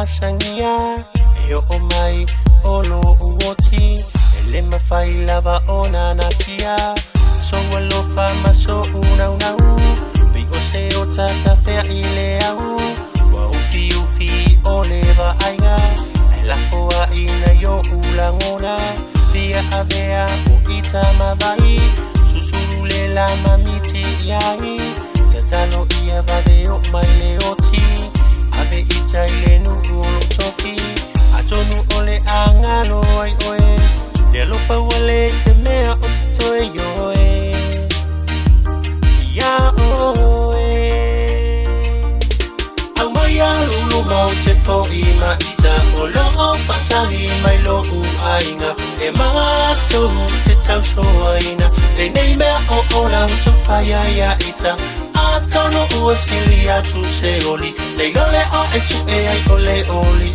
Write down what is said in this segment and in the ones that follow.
sangia e o mai olo uoti ele mafai lava ona natia so lo fa maso una bi o se o tata fe ile au wa ufi o leva aina la foa ina yo ulangona dia avea o ita mavai susurule la mamiti yai tatalo ia vadeo mai leoti ave ita ile nugu tofi atonu ole angalo ai oe de lo fa wale se mea o to yo ya oe au mai lulu mau te fo ima ita o lo o fatali mai lo u aina e mato te tau so aina de nei mea o ola to faya ya ita atono u silia tu se oli le gole o esu e ai ole oli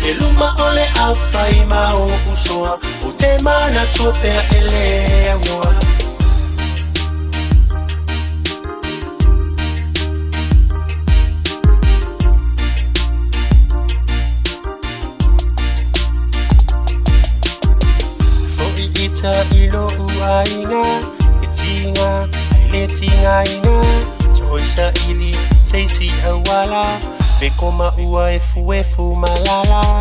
e luma ole a fai ma o usoa o te mana tu pe ele agua ita ilo uaina etinga letinga ina choisa ili seisi awala bekoma ua efu malala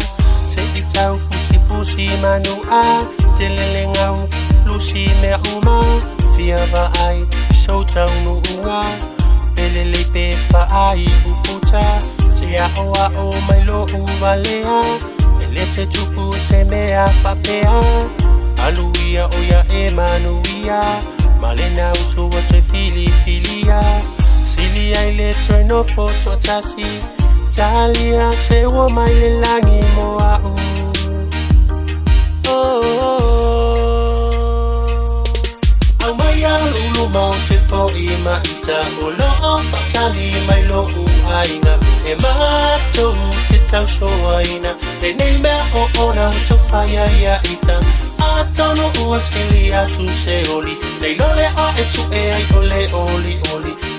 se itau fusi manua telele ngau lusi me uma fiava ai shota unua pelele pe fa ai uputa se awa o mailo uvalea elete tupu se mea papea aluia oya emanuia malena uso wate filia silia ile treno foto tasi talia se wo maile langi moa au maya lulu mau te fo ima ita olo o fatali mai lo u aina e mato te tau so aina le nei mea o ona to faya ya ita atono ua silia tu se oli le lole a esu e ai ole oli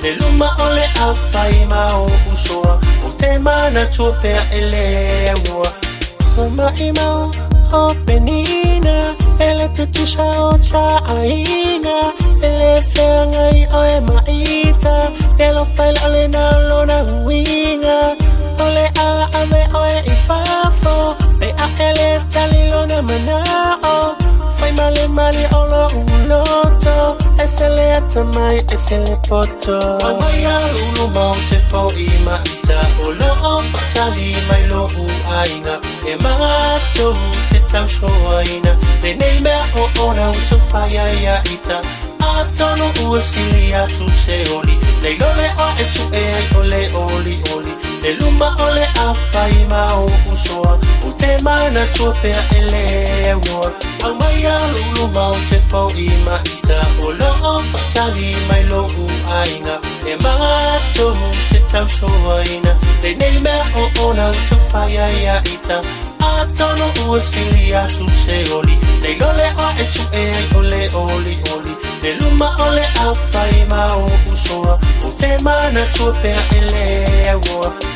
le luma ole a fai ma o usoa o te mana tu pe ele mua mama ima o penina ele tu sa o sa aina ele fenga i o e maita le lo fai ole na lona winga ole a ave o e ifafo pe a ele tali lona manao fai male olo uloto esele atamai esele poto amaya lulu mau te fo ima ita olo o fatali mai lo u aina e mato te tau so aina le nei mea o ona to faya ya ita atono ua silia tu se oli le lole o esu e ole oli le luma ole a fai ma o usoa o te mana tu pe ele agua au mai lulu mau te fo ima ita olo o fatali mai lo u aina e mato te tau so aina le nei mea o ona to faya ya ita atono ua silia tu se oli le lole o esu e ole oli le luma ole a fai ma o usoa o te mana tu pe ele agua